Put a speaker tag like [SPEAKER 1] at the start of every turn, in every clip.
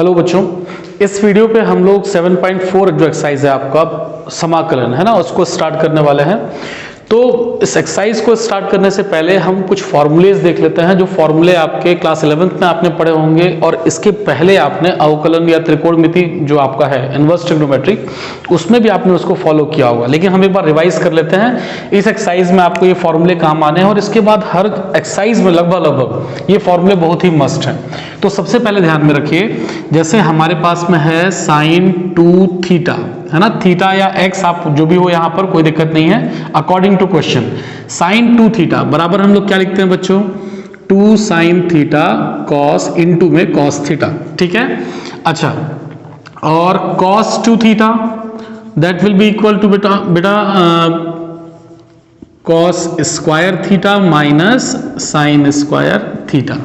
[SPEAKER 1] Hello बच्चों, इस video पे हम लोग 7.4 जो एक्सरसाइज है आपका समाकलन है ना, उसको स्टार्ट करने वाले हैं। तो इस एक्सरसाइज को स्टार्ट करने से पहले हम कुछ फॉर्मूलेज देख लेते हैं, जो फॉर्मूले आपके क्लास 11th में आपने पढ़े होंगे और इसके पहले आपने अवकलन या त्रिकोणमिति जो आपका है इनवर्स ट्रिग्नोमेट्री, उसमें भी आपने उसको फॉलो किया होगा। लेकिन हम एक बार रिवाइज कर लेते हैं। इस एक्सरसाइज में आपको ये फॉर्मूले काम आने हैं और इसके बाद हर एक्सरसाइज में लगभग ये फॉर्मूले बहुत ही मस्ट हैं। तो सबसे पहले ध्यान में रखिए, जैसे हमारे पास में है साइन 2 थीटा है ना, थीटा या एक्स आप जो भी हो यहाँ पर कोई दिक्कत नहीं है according to question. Sine 2 theta बराबर हम लोग क्या लिखते हैं बच्चों, 2 साइन थीटा कॉस इनटू में कॉस थीटा, ठीक है। अच्छा, और cos 2 theta that will be equal to बेटा cos square theta minus sine square theta,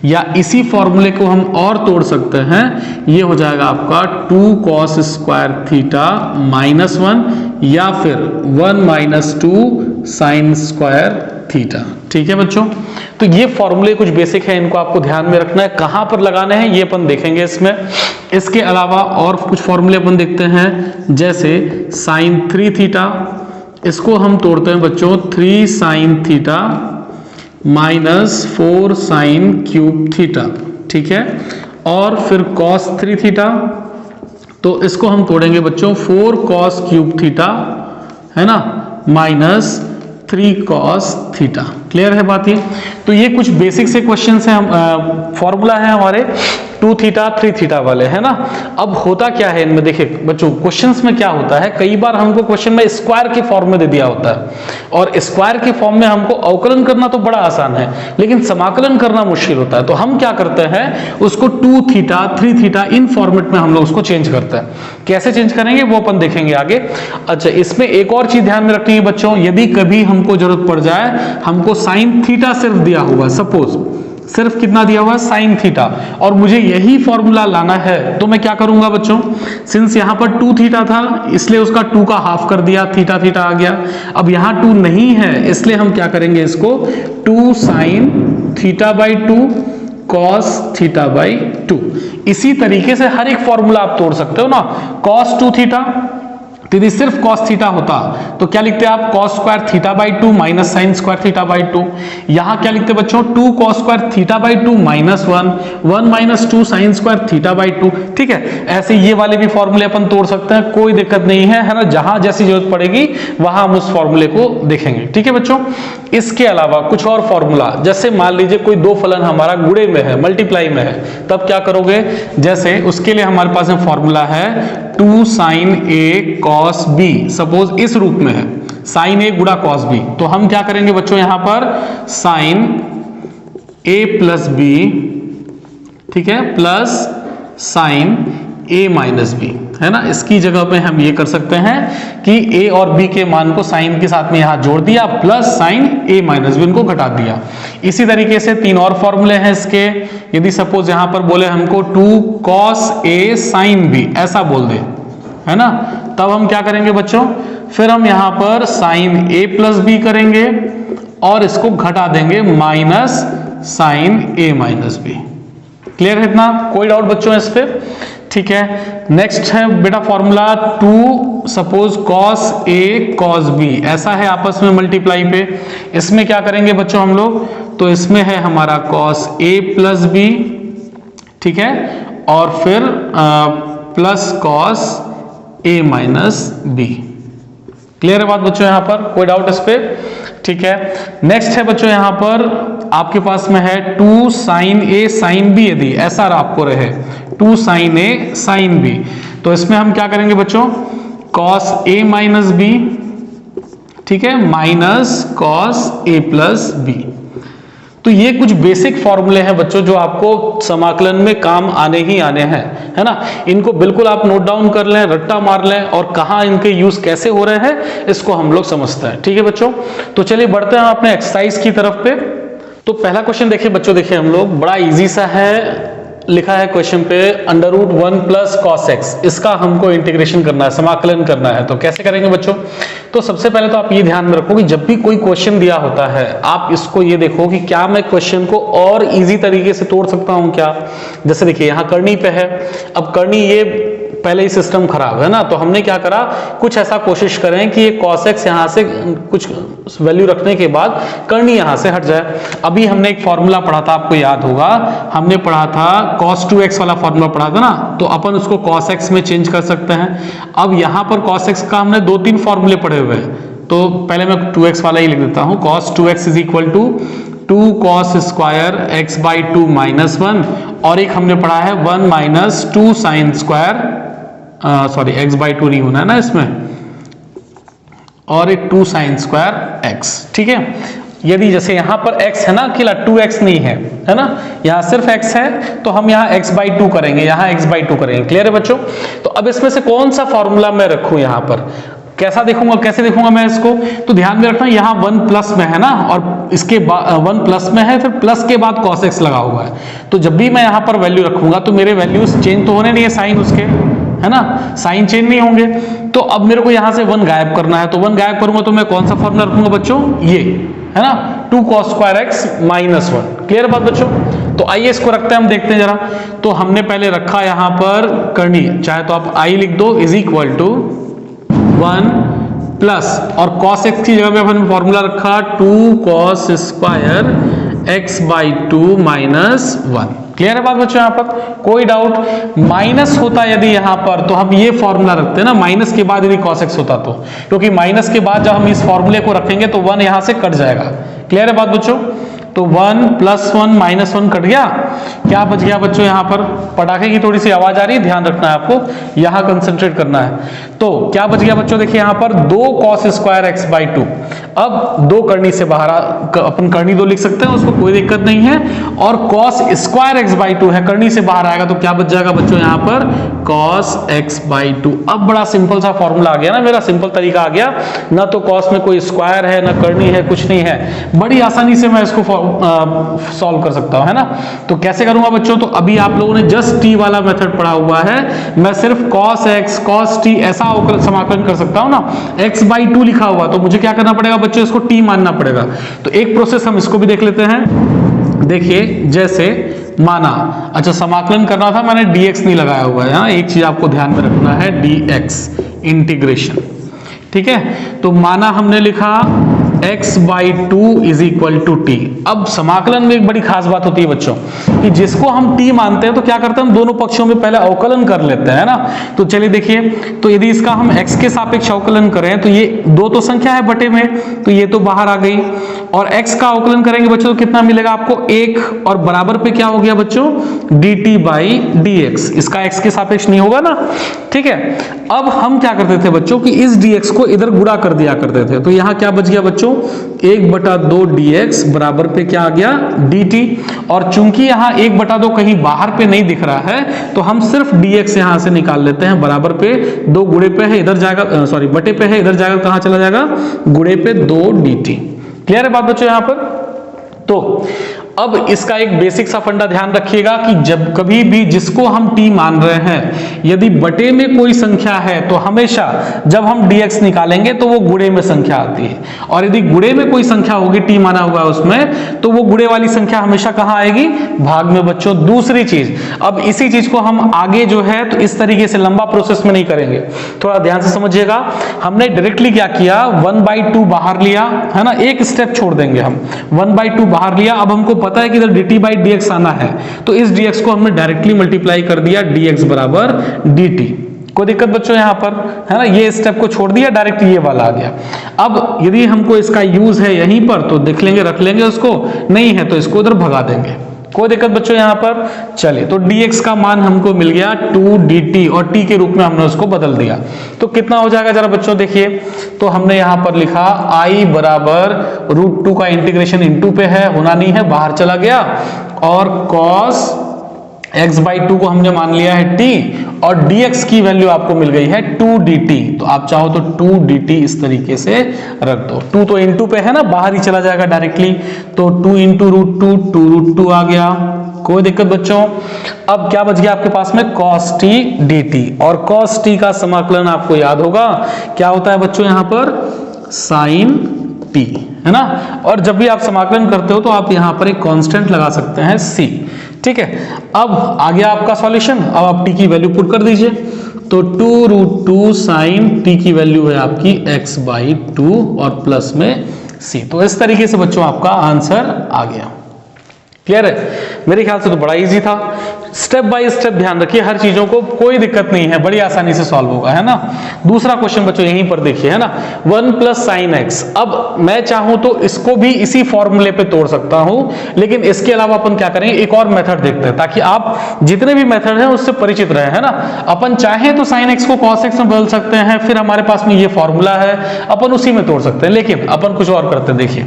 [SPEAKER 1] या इसी फॉर्मूले को हम और तोड़ सकते हैं, ये हो जाएगा आपका 2 कॉस स्क्वायर थीटा माइनस 1 या फिर 1 माइनस 2 साइन स्क्वायर थीटा, ठीक है बच्चों। तो ये फॉर्मूले कुछ बेसिक है, इनको आपको ध्यान में रखना है। कहां पर लगाने हैं ये अपन देखेंगे इसमें। इसके अलावा और कुछ फॉर्मूले अपन देखते हैं, जैसे साइन 3 थीटा, इसको हम तोड़ते हैं बच्चों 3 sine theta minus 4 sine cube theta, ठीक है। और फिर cos 3 थीटा, तो इसको हम तोड़ेंगे बच्चों 4 cos क्यूब थीटा है ना माइनस 3 cos थीटा। क्लियर है बात ये। तो ये कुछ बेसिक से क्वेश्चन है, हम फॉर्मूला है हमारे 2 थीटा 3 थीटा वाले है ना। अब होता क्या है इनमें, देखिए बच्चों क्वेश्चंस में क्या होता है, कई बार हमको क्वेश्चन में स्क्वायर के फॉर्म में दे दिया होता है और स्क्वायर के फॉर्म में हमको अवकलन करना तो बड़ा आसान है, लेकिन समाकलन करना मुश्किल होता है। तो हम क्या करते हैं, उसको 2 थीटा 3 थीटा इन फॉर्मेट में हम लोग उसको चेंज करते हैं। कैसे चेंज करेंगे वो अपन देखेंगे आगे। अच्छा, इसमें एक और चीज ध्यान में रखनी है बच्चों, यदि कभी हमको जरूरत पड़ जाए, हमको साइन थीटा सिर्फ दिया हुआ, सपोज सिर्फ कितना दिया हुआ है साइन थीटा, और मुझे यही फॉर्मूला लाना है, तो मैं क्या करूंगा बच्चों, सिंस यहां पर 2 थीटा था इसलिए उसका 2 का हाफ कर दिया, थीटा थीटा आ गया। अब यहां 2 नहीं है इसलिए हम क्या करेंगे, इसको 2 sine theta by 2 cos theta by 2। इसी तरीके से हर एक फॉर्मूला आप तोड़ सकते हो ना। कॉस 2 थीटा, यदि सिर्फ cos थीटा होता तो क्या लिखते हैं आप, cos square theta by 2 minus sine square theta by 2। यहां क्या लिखते हैं बच्चों, 2 cos square theta by 2 minus 1 minus 2 sine square theta by 2, ठीक है। ऐसे ये वाले भी फॉर्मूले अपन तोड़ सकते हैं, कोई दिक्कत नहीं है ना। जहां जैसी जरूरत पड़ेगी वहां हम उस फॉर्मूले को देखेंगे, ठीक है बच्चों। इसके अलावा कुछ और फॉर्मूला, जैसे मान लीजिए कोई दो फलन हमारा गुणे में है, मल्टीप्लाई में है, तब क्या करोगे, जैसे उसके लिए हमारे पास में फॉर्मूला है 2 साइन ए कॉस बी, सपोज इस रूप में है साइन ए गुणा कॉस बी, तो हम क्या करेंगे बच्चों, यहां पर साइन ए प्लस बी, ठीक है, प्लस साइन ए माइनस बी है ना। इसकी जगह पे हम ये कर सकते हैं कि ए और बी के मान को साइन के साथ में यहां जोड़ दिया, प्लस साइन ए माइनस बी, उनको घटा दिया। इसी तरीके से 3 और फॉर्मूले हैं इसके। यदि सपोज यहां पर बोले हमको 2 कॉस ए साइन बी, ऐसा बोल दे है ना, तब हम क्या करेंगे बच्चों, फिर हम यहां पर साइन ए प्लस बी करेंगे और इसको घटा देंगे माइनस साइन ए माइनस बी। क्लियर है इतना, कोई डाउट बच्चों इस पे, ठीक है। नेक्स्ट है बेटा formula 2 suppose cos A cos B, ऐसा है आपस में मल्टीप्लाई पे। इसमें क्या करेंगे बच्चों हम लोग, तो इसमें है हमारा कॉस ए प्लस बी, ठीक है, और फिर plus cos A minus B. Clear है बात बच्चों यहां पर, कोई डाउट इस पे, ठीक है। नेक्स्ट है बच्चों यहां पर आपके पास में है 2 साइन ए साइन बी, यदि ऐसा आपको रहे 2 साइन ए साइन बी, तो इसमें हम क्या करेंगे बच्चों, कॉस ए माइनस बी, ठीक है, minus cos A plus B. तो ये कुछ बेसिक फॉर्मूले हैं बच्चों जो आपको समाकलन में काम आने ही आने हैं, है ना। इनको बिल्कुल आप नोट डाउन कर लें, रट्टा मार लें, और कहां इनके यूज कैसे हो रहे हैं इसको हम लोग समझते हैं, ठीक है बच्चों। तो चलिए बढ़ते हैं अपने एक्सरसाइज की तरफ पे। तो पहला क्वेश्चन देखिए बच्चों, देखिए हम लोग, बड़ा इजी सा है, लिखा है क्वेश्चन पे √1 प्लस कॉस एक्स, इसका हमको इंटीग्रेशन करना है, समाकलन करना है। तो कैसे करेंगे बच्चों? तो सबसे पहले तो आप ये ध्यान में रखो कि जब भी कोई क्वेश्चन दिया होता है आप इसको ये देखो कि क्या मैं क्वेश्चन को और इजी तरीके से तोड़ सकता हूं क्या। जैसे देखिए यहाँ करनी पे है, अब करनी ये पहले ही सिस्टम खराब है ना, तो हमने क्या करा, कुछ ऐसा कोशिश करें कि ये cos x यहाँ से कुछ वैल्यू रखने के बाद करनी यहाँ से हट जाए। अभी हमने एक फॉर्मूला पढ़ा था, आपको याद होगा, हमने पढ़ा था cos 2x वाला फॉर्मूला पढ़ा था ना, तो अपन उसको cos x में चेंज कर सकते हैं। अब यहाँ पर cos x का हमने 2-3 फॉर्मूले पढ़े हुए हैं, तो पहले मैं 2x वाला ही लिख देता हूँ। cos 2x is equal to 2 cos square x by 2 minus 1, और एक हमने पढ़ा है 1 minus 2 sine square, sorry x by 2 नहीं होना है ना इसमें, और एक 2 साइन स्क्वायर x। ठीक है, यदि जैसे यहां पर x है ना, अकेला 2x नहीं है, है ना, यहां सिर्फ x है, तो हम यहां x बाई 2 करेंगे, यहां x बाई 2 करेंगे। क्लियर है बच्चों? तो अब इसमें से कौन सा फॉर्मूला मैं रखूं, यहां पर कैसे देखूंगा मैं इसको? तो ध्यान में रखना यहाँ 1 प्लस में है ना, और इसके बाद 1 प्लस में है, फिर प्लस के बाद cos x लगा हुआ है। तो जब भी मैं यहाँ पर वैल्यू रखूंगा तो मेरे वैल्यूज चेंज तो होने नहीं है, साइन उसके, है ना, साइन चेंज नहीं होंगे। तो अब मेरे को यहाँ से 1 गायब करना है, तो 1 गायब करूंगा तो मैं कौन सा फॉर्मूला रखूंगा बच्चों? ये है ना, 2 cos square x minus 1। Clear बात बच्चों? तो आइए इसको रखते हैं, हम देखते हैं जरा। तो हमने पहले रखा यहाँ पर करनी, चाहे तो आप i लिख दो, इज इक्वल टू 1 प्लस, और cos x की जगह पे अपन फॉर्मूला रखा 2 cos square x by 2 minus 1। Clear है बात बच्चों? यहाँ पर कोई डाउट? माइनस होता यदि यहाँ पर तो हम ये फॉर्मूला रखते हैं ना, माइनस के बाद यदि cos x होता तो, क्योंकि माइनस के बाद जब हम इस फॉर्मूले को रखेंगे तो 1 यहाँ से कट जाएगा। क्लियर है बात बच्चों? तो 1 प्लस 1 माइनस 1 कट गया, क्या बच गया बच्चों? यहाँ पर पटाखे की थोड़ी सी आवाज आ रही है, ध्यान रखना है आपको, यहाँ कंसंट्रेट करना है। तो क्या बच गया बच्चों? देखिए यहाँ पर 2 cos स्क्वायर x बाई 2। अब 2 करनी से बाहर अपन करनी 2 लिख सकते हैं, उसको कोई दिक्कत नहीं है, और cos स्क्वायर x बाई 2 है, करनी से बाहर आएगा, तो क्या बच जाएगा बच्चों यहाँ पर? cos x by 2। अब बड़ा सिंपल सा फॉर्मूला आ गया ना, मेरा सिंपल तरीका आ गया ना, तो cos में कोई स्क्वायर है ना करनी है, कुछ नहीं है, बड़ी आसानी से मैं इसको सॉल्व कर सकता हूं, है ना। तो कैसे करूंगा बच्चों? तो अभी आप लोगों ने जस्ट t वाला मेथड पढ़ा हुआ है, मैं सिर्फ cos x cos t ऐसा समाकलन कर सकता हूं ना। x बाई 2 लिखा हुआ, तो मुझे क्या करना पड़ेगा बच्चों? इसको t मानना पड़ेगा। तो एक प्रोसेस हम इसको भी देख लेते हैं। देखिए जैसे माना, अच्छा समाकलन करना था, मैंने dx नहीं लगाया हुआ है, यहाँ एक चीज आपको ध्यान में रखना है, dx इंटीग्रेशन। ठीक है, तो माना हमने लिखा x by 2 is equal to T. अब समाकलन में एक बड़ी खास बात होती है बच्चों कि जिसको हम t मानते हैं तो क्या करते हैं हम दोनों पक्षों में पहले अवकलन कर लेते हैं ना। तो चलिए देखिए, तो यदि इसका हम x के सापेक्ष अवकलन करें तो ये 2 तो संख्या है बटे में, तो ये तो बाहर आ गई, और x का अवकलन करेंगे बच्चों तो कितना मिलेगा आपको? 1, और बराबर पे क्या हो गया बच्चों? dt by dx। इसका x के सापेक्ष नहीं होगा ना, ठीक है। अब हम क्या करते थे बच्चों कि इस dx को इधर गुणा कर दिया करते थे, तो यहां क्या बच गया बच्चों? 1/2 dx बराबर पे क्या आ गया? dt। और चूंकि यहां 1/2 कहीं बाहर पे नहीं दिख रहा है, तो हम सिर्फ dx यहां से निकाल लेते हैं, बराबर पे 2 गुणे पे है, इधर जाएगा, सॉरी बटे पे है, इधर जाएगा, कहां चला जाएगा? गुणे पे 2 dt। क्लियर है बात बच्चों यहां पर? तो अब इसका एक बेसिक सा फंडा ध्यान रखिएगा कि जब कभी भी जिसको हम t मान रहे हैं, यदि बटे में कोई संख्या है तो हमेशा जब हम dx निकालेंगे तो वो गुणे में संख्या आती है, और यदि गुणे में कोई संख्या होगी t माना हुआ है उसमें, तो वो गुणे वाली संख्या हमेशा कहां आएगी? भाग में बच्चों। दूसरी चीज, अब इसी चीज को हम आगे जो है तो इस तरीके से लंबा प्रोसेस में नहीं करेंगे, थोड़ा ध्यान से समझिएगा। हमने डायरेक्टली क्या किया? 1/2 बाहर लिया, है ना, एक स्टेप छोड़ देंगे हम, 1/2 बाहर लिया। अब हमको पता है कि इधर dt बाई dx आना है, तो इस dx को हमने डायरेक्टली मल्टीप्लाई कर दिया, dx बराबर dt। कोई दिक्कत बच्चों यहाँ पर? है ना, ये स्टेप को छोड़ दिया, डायरेक्ट ये वाला आ गया। अब यदि हमको इसका यूज है यहीं पर तो देख लेंगे, रख लेंगे उसको, नहीं है तो इसको उधर भगा देंगे। कोई दिक्कत बच्चों यहाँ पर? चलिए, तो dx का मान हमको मिल गया 2 dt, और t के रूप में हमने उसको बदल दिया, तो कितना हो जाएगा जरा बच्चों देखिए। तो हमने यहाँ पर लिखा i बराबर √2 का इंटीग्रेशन इंटू पे है, होना नहीं है, बाहर चला गया, और cos x/2 को हमने मान लिया है t और dx की वैल्यू आपको मिल गई है 2dt। तो आप चाहो तो 2dt इस तरीके से रख दो। 2 तो इनटू पे है ना, बाहर ही चला जाएगा डायरेक्टली, तो 2 इंटू रूट 2 आ गया, कोई दिक्कत बच्चों। अब क्या बच गया आपके पास में, cos t dt, और cos t का समाकलन आपको याद होगा क्या होता है बच्चों, यहां पर sin t है ना। और जब भी आप समाकलन करते हो तो आप यहां पर एक कांस्टेंट लगा सकते हैं c, ठीक है। अब आ गया आपका सॉल्यूशन, अब आप t की वैल्यू पुट कर दीजिए, तो 2√2 sin t की वैल्यू है आपकी x/2 और प्लस में c। तो इस तरीके से बच्चों आपका आंसर आ गया। क्लियर है, मेरे ख्याल से तो बड़ा इजी था। स्टेप बाय स्टेप ध्यान रखिए, हर चीजों को कोई दिक्कत नहीं है, बड़ी आसानी से सॉल्व होगा, है ना। दूसरा क्वेश्चन बच्चों यहीं पर देखिए, है ना, 1 + sin x। अब मैं चाहूं तो इसको भी इसी फॉर्मूले पे तोड़ सकता हूं, लेकिन इसके अलावा अपन क्या करेंगे, एक और मेथड देखते हैं, ताकि आप जितने भी मेथड हैं उससे परिचित रहे, है ना। अपन चाहें तो sin x को cos x में बदल सकते हैं, फिर हमारे पास में ये फॉर्मूला है, अपन उसी में तोड़ सकते हैं, लेकिन अपन कुछ और करते हैं। देखिए,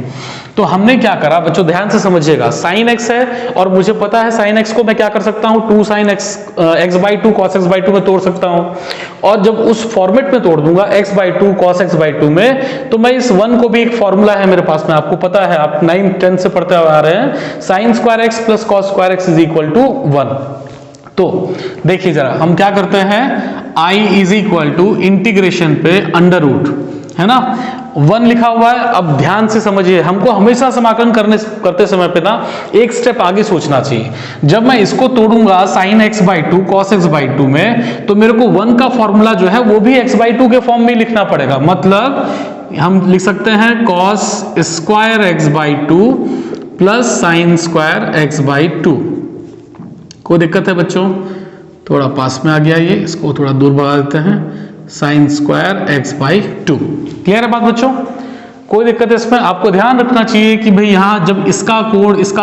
[SPEAKER 1] तो हमने क्या करा बच्चों, ध्यान से समझिएगा, sin x है और मुझे पता है sin x को मैं क्या कर सकता हूं, 2 sin x x/2 cos x/2 में तोड़ सकता हूं। और जब उस फॉर्मेट में तोड़ दूंगा x/2 cos x/2 में, तो मैं इस 1 को भी, एक फॉर्मूला है मेरे पास में, आपको पता है, आप 9th 10th से पढ़ते आ रहे हैं, sin² x + cos² x = 1। तो देखिए जरा, हम क्या करते हैं, I = इंटीग्रेशन पे √ है ना, 1 लिखा हुआ है। अब ध्यान से समझिए, हमको हमेशा समाकलन करते समय पे ना एक स्टेप आगे सोचना चाहिए। जब मैं इसको तोड़ूंगा sin x/2 cos x/2 में, तो मेरे को 1 का फॉर्मूला जो है वो भी x/2 के फॉर्म में लिखना पड़ेगा। मतलब हम लिख सकते हैं cos² x/2 + sin² x/2। कोई दिक्कत है बच्चों, थोड़ा पास में आ गया, ये इसको थोड़ा दूर भगा देते हैं, sin² x/2। क्लियर है बात बच्चों, कोई दिक्कत है इसमें। आपको ध्यान रखना चाहिए कि भाई यहां जब इसका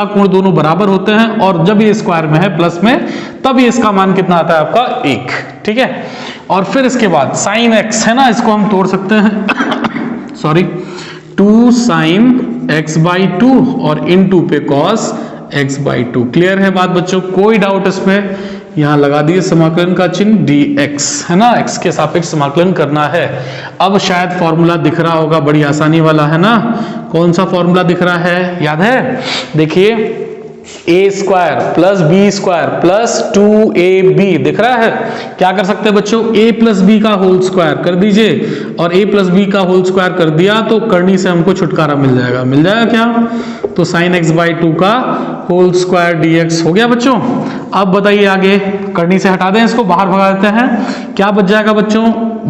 [SPEAKER 1] कोण दोनों बराबर होते हैं, और जब ये स्क्वायर में है प्लस में, तब ये इसका मान कितना आता है आपका 1, ठीक है। और फिर इसके बाद sin x है ना, इसको हम तोड़ सकते हैं सॉरी, 2 sin x/2 और इनटू पे cos x/2। क्लियर है बात बच्चों, कोई डाउट इसमें, यहां लगा दिए समाकलन का चिन्ह dx, है ना, x के सापेक्ष समाकलन करना है। अब शायद फॉर्मूला दिख रहा होगा, बड़ी आसानी वाला, है ना। कौन सा फॉर्मूला दिख रहा है, याद है, देखिए, a² + b² + 2ab दिख रहा है। क्या कर सकते हैं बच्चों, a + b का होल स्क्वायर कर दीजिए, और a + b का होल स्क्वायर कर दिया तो करनी से हमको छुटकारा मिल जाएगा क्या, तो sin x/2 का होल स्क्वायर dx हो गया बच्चों। अब बताइए आगे, करनी से हटा दें, इसको बाहर भगा देते हैं, क्या बच जाएगा बच्चों,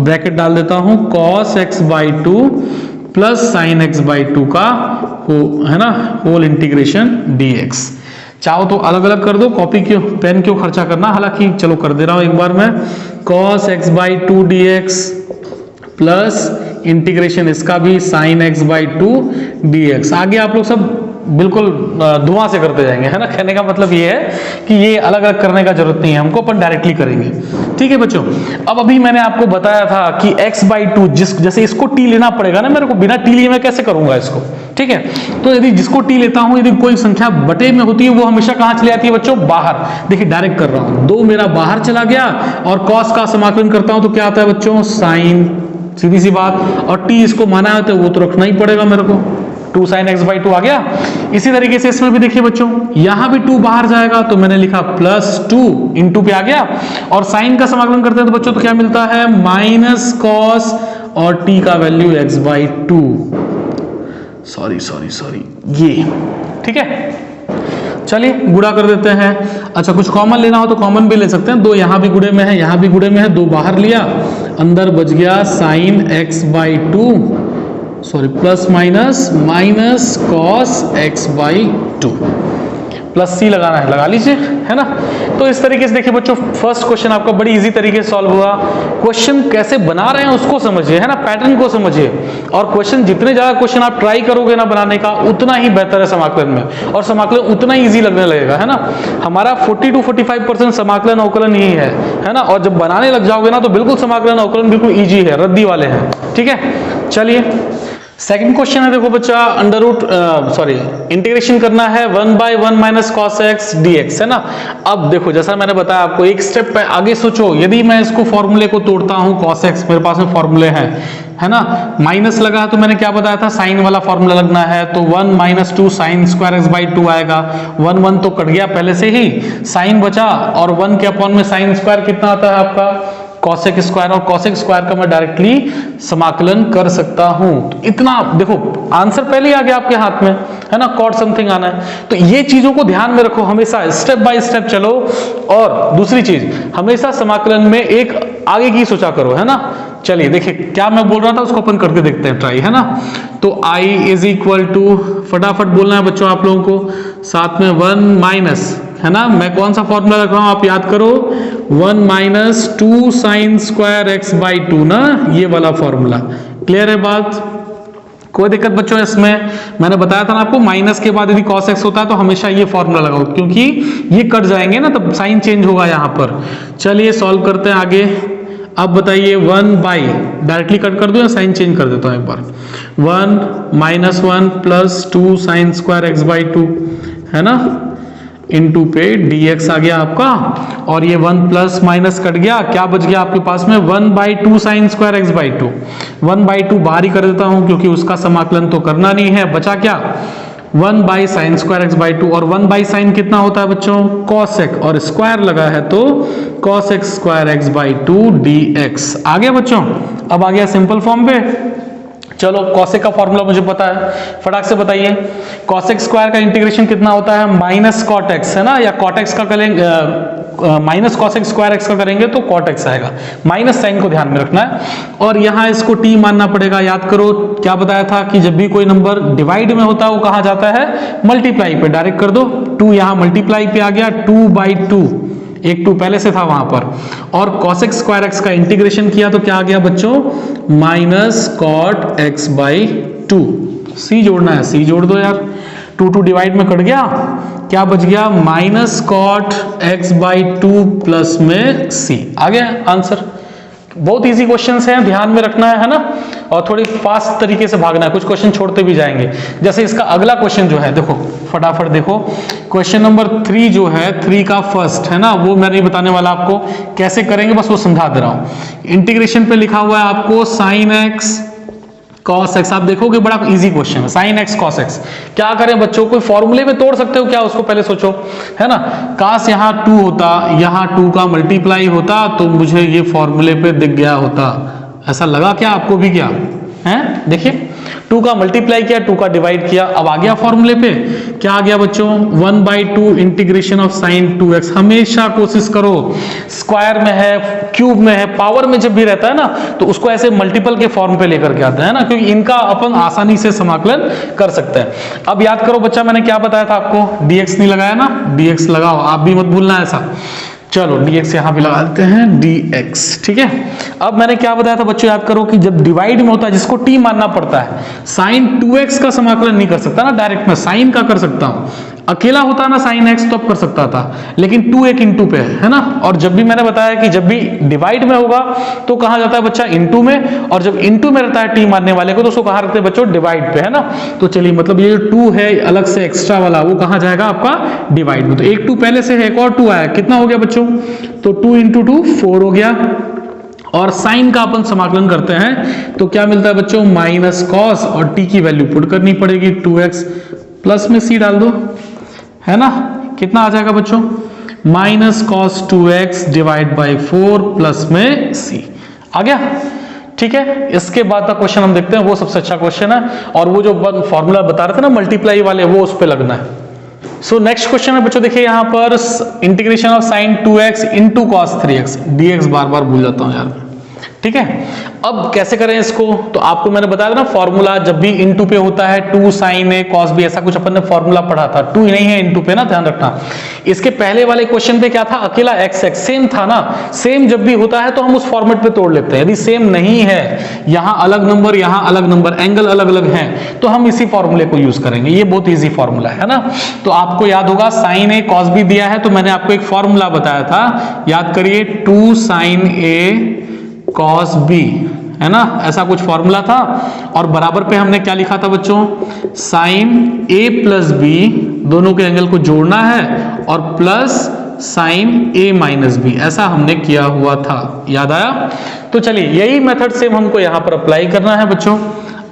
[SPEAKER 1] ब्रैकेट डाल देता हूं, cos x/2 + sin x/2 का है ना होल इंटीग्रेशन dx। चाहो तो अलग अलग कर दो, कॉपी क्यों, पेन क्यों खर्चा करना, हालांकि चलो कर दे रहा हूं एक बार मैं, cos x/2 dx plus integration इसका भी sin x/2 dx। आगे आप लोग सब बिल्कुल धुआं से करते जाएंगे, है ना। कहने का मतलब ये है कि ये अलग अलग करने का जरूरत नहीं है हमको, अपन डायरेक्टली करेंगे, ठीक है बच्चों। अब अभी मैंने आपको बताया था कि x/2 जैसे इसको t लेना पड़ेगा ना मेरे को, बिना t लिए मैं कैसे करूंगा इसको, ठीक है। तो यदि जिसको t लेता हूं, यदि कोई संख्या बटे में होती है, वो हमेशा कहां चली जाती है बच्चों, बाहर। देखिए डायरेक्ट कर रहा हूं, 2 मेरा बाहर चला गया, और cos का समाकलन करता हूं तो क्या आता है बच्चों, sin, सीधी सी बात। और t इसको माना है तो वो तो रखना ही पड़ेगा मेरे को, 2 sin x/2 आ गया। इसी तरीके से इसमें भी देखिए बच्चों, यहां भी 2 बाहर जाएगा, तो मैंने लिखा +2 इंटू पे आ गया, और साइन का समाकलन करते हैं तो बच्चों तो क्या मिलता है, -cos, और t का वैल्यू x/2, सॉरी ये, ठीक है। चलिए गुणा कर देते हैं। अच्छा, कुछ कॉमन लेना हो तो कॉमन भी ले सकते हैं, 2 यहां भी गुणे में है, यहां भी गुणे में है, 2 बाहर लिया, अंदर बच गया sin x/2, sorry plus cos x/2, plus c लगाना है, लगा लीजिए, है ना। तो इस तरीके से देखिए बच्चों, फर्स्ट क्वेश्चन आपका बड़ी इजी तरीके से सॉल्व हुआ। क्वेश्चन कैसे बना रहे हैं उसको समझिए, है ना, पैटर्न को समझिए, और क्वेश्चन जितने ज्यादा क्वेश्चन आप ट्राई करोगे ना बनाने का, उतना ही बेहतर है समाकलन में, और समाकलन उतना ही इजी लगने लगेगा, है ना। हमारा 40 to 45% समाकलन अवकलन यही है ना। और जब बनाने लग जाओगे ना तो बिल्कुल समाकलन अवकलन बिल्कुल ईजी है, रद्दी वाले हैं, ठीक है। चलिए सेकंड क्वेश्चन है, देखो बच्चा, अंडर रूट इंटीग्रेशन करना है 1/1 माइनस कॉस एक्स dx, है ना। अब देखो जैसा मैंने बताया आपको, एक स्टेप पे आगे सोचो, यदि मैं इसको फॉर्मूले को तोड़ता हूं cos x, मेरे पास में फॉर्मूले हैं, है ना, माइनस लगा है तो मैंने क्या बताया था, साइन वाला फॉर्मूला लगना है, तो 1 - 2 sin स्क्वायर एक्स बाई 2 आएगा। 1 1 तो कट गया पहले से ही, साइन बचा, और 1 के अपॉन में साइन स्क्वायर कितना आता है आपका, कॉसेक स्क्वायर, और कॉसेक स्क्वायर का मैं डायरेक्टली समाकलन कर सकता हूं। तो इतना देखो, आंसर पहले ही आ गया आपके हाथ में, है ना, कॉट समथिंग आना है। तो ये चीजों को ध्यान में रखो, हमेशा स्टेप बाय स्टेप चलो। और दूसरी चीज, हमेशा समाकलन में एक आगे की सोचा करो, है ना। चलिए देखिए क्या मैं बोल रहा था, उसको अपन करके देखते हैं ट्राई, है ना। तो I इज इक्वल टू, फटाफट बोलना है बच्चों आप लोगों को, साथ में 1 माइनस, है ना, मैं कौन सा फॉर्मूला रख रहा हूं आप याद करो, 1 - 2 sin स्क्वायर एक्स बाई 2 ना, ये वाला फॉर्मूला। क्लियर है बात, कोई दिक्कत बच्चों इसमें। मैंने बताया था ना आपको, माइनस के बाद यदि cos x होता है तो हमेशा ये फॉर्मूला लगाओ, क्योंकि ये कट जाएंगे ना, तब साइन चेंज होगा यहां पर। चलिए सॉल्व करते हैं आगे। अब बताइए 1 बाई, डायरेक्टली कट कर दो या साइन चेंज कर देता हूं एक बार, 1 - 1 plus 2 sin square x by 2, है ना, इनटू पे dx आ गया आपका, और ये 1 प्लस माइनस कट गया, क्या बच गया आपके पास में, 1/2 sin स्क्वायर एक्स बाई 2। 1/2 बाहर ही कर देता हूं क्योंकि उसका समाकलन तो करना नहीं है, बचा क्या, 1 sin स्क्वायर एक्स बाई 2, और 1 sin कितना होता है बच्चों, cos x, और स्क्वायर लगा है तो cos x square x by 2 dx। आ गया बच्चों, अब आ गया सिंपल फॉर्म पे। चलो cos x का फॉर्मूला मुझे पता है, फटाक से बताइए, cos x स्क्वायर का इंटीग्रेशन कितना होता है, माइनस cot x, है ना, या cot x का करेंगे, minus cos x square x का करेंगे तो cot x आएगा, माइनस साइन को ध्यान में रखना है। और यहाँ इसको t मानना पड़ेगा, याद करो क्या बताया था कि जब भी कोई नंबर डिवाइड में होता है वो कहाँ जाता है, मल्टीप्लाई पे, डायरेक्ट कर दो, 2 यहाँ मल्टीप्लाई पे आ गया, 2/2, एक 2 पहले से था वहां पर, और cos x स्क्वायर x का इंटीग्रेशन किया तो क्या आ गया बच्चों, minus cot x by 2। c जोड़ना है, c जोड़ दो यार, 2 डिवाइड में कट गया, क्या बच गया, minus cot x by 2 plus में c। आ गया आंसर। बहुत इजी क्वेश्चंस हैं, ध्यान में रखना है ना, और थोड़ी फास्ट तरीके से भागना है, कुछ क्वेश्चन छोड़ते भी जाएंगे। जैसे इसका अगला क्वेश्चन जो है, देखो फटाफट देखो, क्वेश्चन नंबर 3 जो है, 3 का फर्स्ट, है ना, वो मैं नहीं बताने वाला आपको कैसे करेंगे, बस वो समझा दे रहा हूं। इंटीग्रेशन पे लिखा हुआ है आपको sin x cos x, आप देखोगे बड़ा इजी क्वेश्चन है, sin x cos x। क्या करें बच्चों, कोई फॉर्मूले में तोड़ सकते हो क्या, उसको पहले सोचो, है ना। काश यहाँ 2 होता, यहाँ 2 का मल्टीप्लाई होता तो मुझे ये फॉर्मूले पे दिख गया होता, ऐसा लगा क्या आपको भी, क्या है, देखिए 2 का मल्टीप्लाई किया, 2 का डिवाइड किया, अब आ गया फॉर्मूले पे, क्या आ गया बच्चों, 1/2 इंटीग्रेशन ऑफ sin 2x। हमेशा कोशिश करो, स्क्वायर में है, क्यूब में है, पावर में जब भी रहता है ना, तो उसको ऐसे मल्टीपल के फॉर्म पे लेकर के आते हैं ना, क्योंकि इनका अपन आसानी से समाकलन कर सकते हैं। अब याद करो बच्चा, मैंने क्या बताया था आपको, dx नहीं लगाया ना, dx लगाओ, आप भी मत भूलना ऐसा। चलो dx यहां भी लगा देते हैं, dx, ठीक है। अब मैंने क्या बताया था बच्चों, याद करो कि जब डिवाइड में होता है जिसको t मानना पड़ता है, sin 2x का समाकलन नहीं कर सकता ना डायरेक्ट, मैं sin का कर सकता हूं, अकेला होता ना sin x तो अब कर सकता था, लेकिन 2 एक इंटू पे है ना। और जब भी मैंने बताया कि जब भी डिवाइड में होगा तो कहां जाता है बच्चा, इंटू में, और जब इंटू में रहता है t मानने वाले को तो उसको कहां रखते हैं बच्चों, डिवाइड पे, है ना। तो चलिए मतलब ये 2 है अलग से एक्स्ट्रा वाला, वो कहां जाएगा आपका, डिवाइड में। तो एक 2 पहले से है, एक और 2 आया, कितना हो गया बच्चों, तो 2 × 2 4 हो गया। और साइन का अपन समाकलन करते हैं तो क्या मिलता है बच्चों, माइनस कॉस, और t की वैल्यू पुट करनी पड़ेगी, 2x प्लस में c डाल दो, है ना, कितना आ जाएगा बच्चों, minus cos 2x divide by 4 plus में c। आ गया, ठीक है। इसके बाद का क्वेश्चन हम देखते हैं, वो सबसे अच्छा क्वेश्चन है, और वो जो फॉर्मूला बता रहे थे ना मल्टीप्लाई वाले, वो उस पर लगना है। सो नेक्स्ट क्वेश्चन है बच्चों, देखिए यहां पर integration of sin 2x into cos 3x, dx बार बार भूल जाता हूं यार, ठीक है। अब कैसे करें इसको, तो आपको मैंने बताया था ना फॉर्मूला, जब भी इंटू पे होता है 2 sin a cos b, ऐसा कुछ अपन ने फॉर्मूला पढ़ा था, 2 नहीं है इंटू पे ना, ध्यान रखना। इसके पहले वाले क्वेश्चन पे क्या था, अकेला x x सेम था ना, सेम जब भी होता है तो हम उस फॉर्मेट पे तोड़ लेते हैं। यदि सेम नहीं है, यहां अलग नंबर, यहां अलग नंबर, एंगल अलग अलग है, तो हम इसी फॉर्मूले को यूज करेंगे। ये बहुत ईजी फॉर्मूला है ना। तो आपको याद होगा sin a cos b दिया है, तो मैंने आपको एक फॉर्मूला बताया था, याद करिए, 2 sin a cos b, है ना, ऐसा कुछ फॉर्मूला था। और बराबर पे हमने क्या लिखा था बच्चों, साइन ए प्लस बी, दोनों के एंगल को जोड़ना है, और प्लस साइन ए माइनस बी, ऐसा हमने किया हुआ था, याद आया। तो चलिए यही मेथड सेम हमको यहाँ पर अप्लाई करना है बच्चों।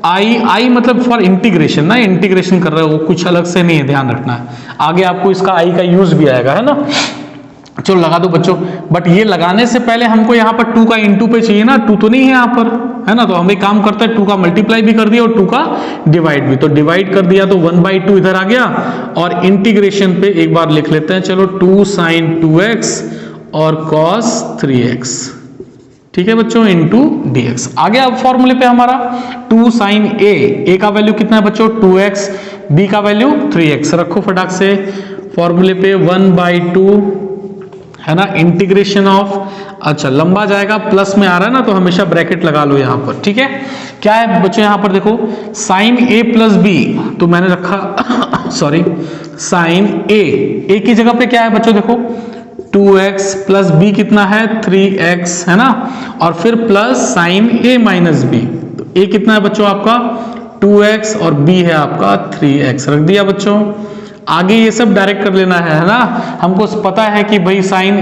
[SPEAKER 1] आई मतलब फॉर इंटीग्रेशन ना, इंटीग्रेशन कर रहे हो, कुछ अलग से नहीं है, ध्यान रखना है, आगे आपको इसका आई का यूज भी आएगा, है ना। चलो लगा दो बच्चों, बट ये लगाने से पहले हमको यहाँ पर 2 का इंटू पे चाहिए ना, 2 तो नहीं है यहाँ पर, है ना। तो हम एक काम करते हैं, 2 का मल्टीप्लाई भी कर दिया और 2 का डिवाइड भी, तो डिवाइड कर दिया तो 1/2 इधर आ गया, और इंटीग्रेशन पे एक बार लिख लेते हैं, चलो 2 sin 2x और cos 3x, ठीक है बच्चों, इंटू dx। आगे अब फॉर्मूले पे हमारा 2 sin a का वैल्यू कितना है बच्चों 2x, b का वैल्यू 3x, रखो फटाक से फॉर्मूले पे 1/2, है ना, इंटीग्रेशन ऑफ, अच्छा लंबा जाएगा, प्लस में आ रहा है ना, तो हमेशा ब्रैकेट लगा लो यहाँ पर, ठीक है। क्या है बच्चों यहाँ पर देखो, साइन a प्लस बी, तो मैंने रखा सॉरी साइन a की जगह पे क्या है बच्चों देखो 2x प्लस b कितना है 3x, है ना, और फिर plus sine a minus b, तो a कितना है बच्चों आपका 2x और b है आपका 3x, रख दिया बच्चों। आगे ये सब डायरेक्ट कर लेना है ना, हमको पता है कि भाई sine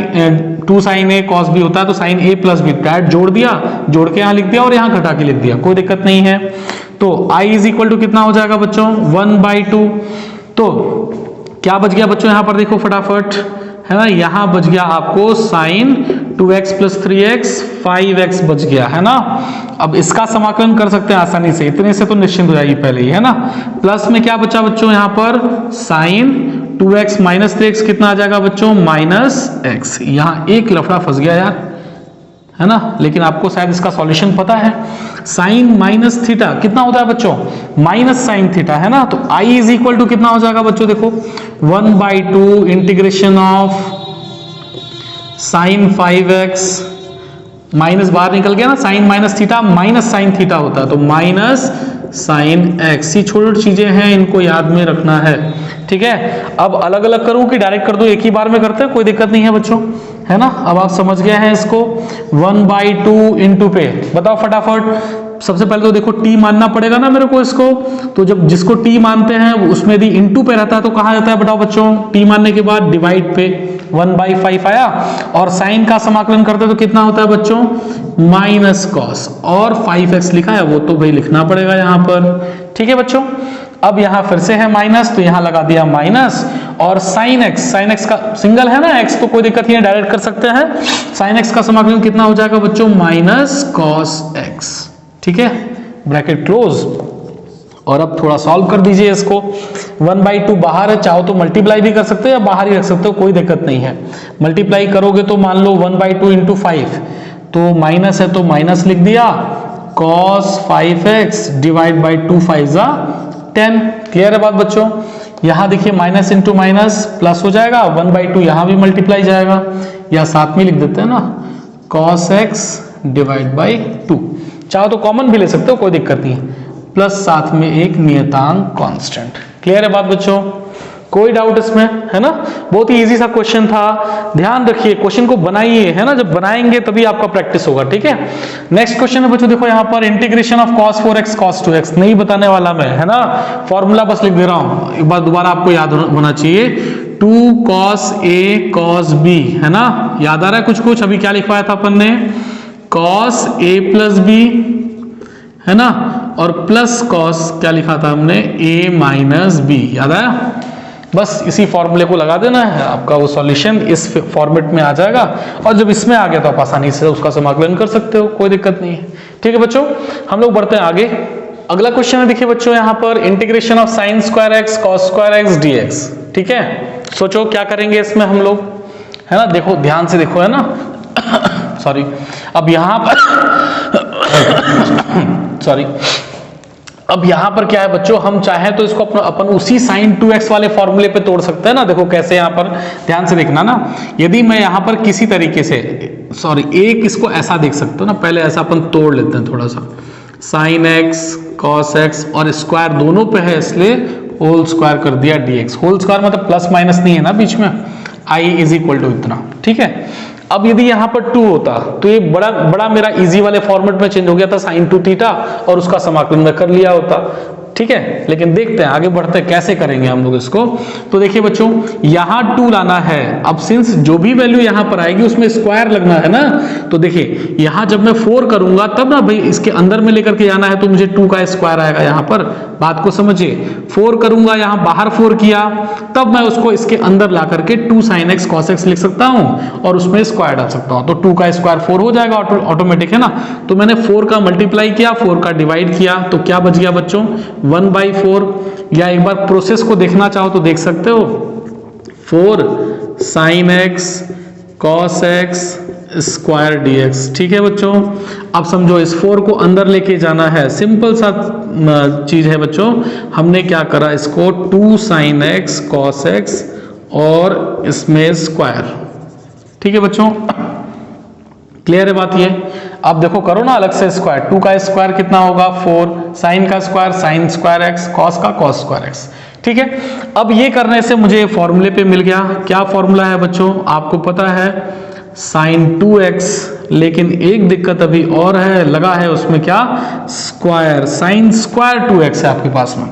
[SPEAKER 1] 2 sin a cos b होता है, तो sine a plus B direct जोड़ दिया, जोड़ के यहाँ लिख दिया और यहाँ घटा के लिख दिया, कोई दिक्कत नहीं है। तो i इज इक्वल टू कितना हो जाएगा बच्चों 1/2, तो क्या बच गया बच्चों यहाँ पर देखो फटाफट, है ना, यहाँ बच गया आपको sign 2x plus 3x 5x बच गया, है ना। अब इसका समाकलन कर सकते हैं आसानी से, इतने से तो निश्चिंत हो जाएगी पहले ही, है ना। प्लस में क्या बचा बच्चों यहाँ पर साइन 2x माइनस 3x कितना आ जाएगा बच्चों -x, यहाँ एक लफड़ा फंस गया यार, है ना, लेकिन आपको शायद इसका सॉल्यूशन पता है। साइन माइनस थीटा कितना होता है बच्चों माइनस साइन थीटा, है ना, तो i इज इक्वल टू कितना हो जाएगा बच्चों देखो 1/2 integration of sine 5x, minus बाहर निकल गया ना, sine minus theta minus sine theta होता है, तो माइनस साइन x, ये छोटी छोटी चीजें हैं, इनको याद में रखना है, ठीक है। अब अलग अलग करूं कि डायरेक्ट कर दूं, एक ही बार में करते हैं, कोई दिक्कत नहीं है बच्चों, है ना। अब आप समझ गए हैं इसको, 1/2 इंटू पे, बताओ फटाफट। सबसे पहले तो देखो t मानना पड़ेगा ना मेरे को इसको, तो जब जिसको t मानते हैं उसमें यदि इंटू पे रहता है तो कहाँ जाता है बताओ बच्चों, t मानने के बाद डिवाइड पे 1/5 आया, और साइन का समाकलन करते तो कितना होता है बच्चों माइनस कॉस, और 5x लिखा है वो तो भाई लिखना पड़ेगा यहाँ पर, ठीक है बच्चों। अब यहाँ फिर से है माइनस, तो यहाँ लगा दिया माइनस, और साइन x का सिंगल है ना x, तो कोई दिक्कत नहीं है, डायरेक्ट कर सकते हैं। साइन x का समाकलन कितना हो जाएगा बच्चों माइनस कॉस x, ठीक है, ब्रैकेट क्लोज। और अब थोड़ा सॉल्व कर दीजिए इसको, 1/2 बाहर है, चाहो तो मल्टीप्लाई भी कर सकते हो या बाहर ही रख सकते हो, कोई दिक्कत नहीं है। मल्टीप्लाई करोगे तो मान लो 1/2 इंटू 5, तो माइनस है तो माइनस लिख दिया, cos 5x divide by 2 5 10, clear है बात बच्चों। यहाँ देखिए माइनस इंटू माइनस प्लस हो जाएगा, 1/2 यहाँ भी मल्टीप्लाई जाएगा, या साथ में लिख देते हैं ना cos x डिवाइड बाई 2, चाहो तो कॉमन भी ले सकते हो, कोई दिक्कत नहीं है, प्लस साथ में एक नियतांक कांस्टेंट, क्लियर है बात बच्चों, कोई डाउट इसमें, है ना। बहुत ही इजी सा क्वेश्चन था, ध्यान रखिए क्वेश्चन को बनाइए, है ना, जब बनाएंगे तभी आपका प्रैक्टिस होगा, ठीक है। नेक्स्ट क्वेश्चन है बच्चों, देखो यहाँ पर integration of cos 4x cos 2x, नहीं बताने वाला मैं, है ना, फॉर्मूला बस लिख दे रहा हूं, एक बार दोबारा आपको याद होना चाहिए, 2 cos a cos b, है ना, याद आ रहा है कुछ कुछ, अभी क्या लिखवाया था अपन ने cos a प्लस b, है ना, और प्लस cos क्या लिखा था हमने a माइनस b, याद आया। बस इसी फॉर्मूले को लगा देना है, आपका वो सॉल्यूशन इस फॉर्मेट में आ जाएगा, और जब इसमें आ गया तो आप आसानी से उसका समाकलन कर सकते हो, कोई दिक्कत नहीं है, ठीक है बच्चों। हम लोग बढ़ते हैं आगे, अगला क्वेश्चन है देखिए बच्चों यहाँ पर integration of sine square x cos square x dx, ठीक है। सोचो क्या करेंगे इसमें हम लोग, है ना, देखो ध्यान से देखो, है ना सॉरी, अब यहाँ पर सॉरी, अब यहां पर क्या है बच्चों, हम चाहें तो इसको अपन उसी साइन 2x वाले फॉर्मूले पे तोड़ सकते हैं ना, देखो कैसे, यहाँ पर ध्यान से देखना ना, यदि मैं यहाँ पर किसी तरीके से सॉरी एक इसको ऐसा देख सकते हो ना, पहले ऐसा अपन तोड़ लेते हैं थोड़ा सा, साइन x cos x और स्क्वायर दोनों पे है इसलिए होल स्क्वायर कर दिया dx, होल स्क्वायर मतलब प्लस माइनस नहीं है ना बीच में, i इज इक्वल टू इतना, ठीक है। अब यदि यहाँ पर 2 होता तो ये बड़ा मेरा इजी वाले फॉर्मेट में चेंज हो गया था, sin 2 थीटा, और उसका समाकलन मैं कर लिया होता। ठीक है, लेकिन देखते हैं आगे बढ़ते हैं कैसे करेंगे हम लोग इसको। तो देखिए बच्चों, यहाँ 2 लाना है। अब सिंस जो भी वैल्यू यहाँ पर आएगी उसमें स्क्वायर लगना है ना, तो देखिए यहाँ जब मैं 4 करूंगा तब ना भाई इसके अंदर में लेकर के जाना है, तो मुझे 2 का स्क्वायर आएगा। यहाँ पर बात को समझिए, 4 करूंगा, यहाँ बाहर 4 किया, तब मैं उसको इसके अंदर ला करके 2 sin x cos x लिख सकता हूँ और उसमें स्क्वायर डाल सकता हूँ। तो 2 का स्क्वायर 4 हो जाएगा, ऑटोमेटिक है ना। तो मैंने 4 का मल्टीप्लाई किया, 4 का डिवाइड किया, तो क्या बच गया बच्चों 1/4। या एक बार प्रोसेस को देखना चाहो तो देख सकते हो, 4 sin x cos x square dx। ठीक है बच्चों, अब समझो इस 4 को अंदर लेके जाना है, सिंपल सा चीज है बच्चों। हमने क्या करा, इसको 2 sin x cos x और इसमें स्क्वायर। ठीक है बच्चों, क्लियर है बात ये। अब देखो करो ना अलग से स्क्वायर, 2 का स्क्वायर कितना होगा 4, साइन का square sin square x, cos का cos स्क्वायर x। ठीक है, अब ये करने से मुझे फॉर्मूले पे मिल गया। क्या फॉर्मूला है बच्चों, आपको पता है sin 2x, लेकिन एक दिक्कत अभी और है, लगा है उसमें क्या, स्क्वायर, sin स्क्वायर 2x है आपके पास में।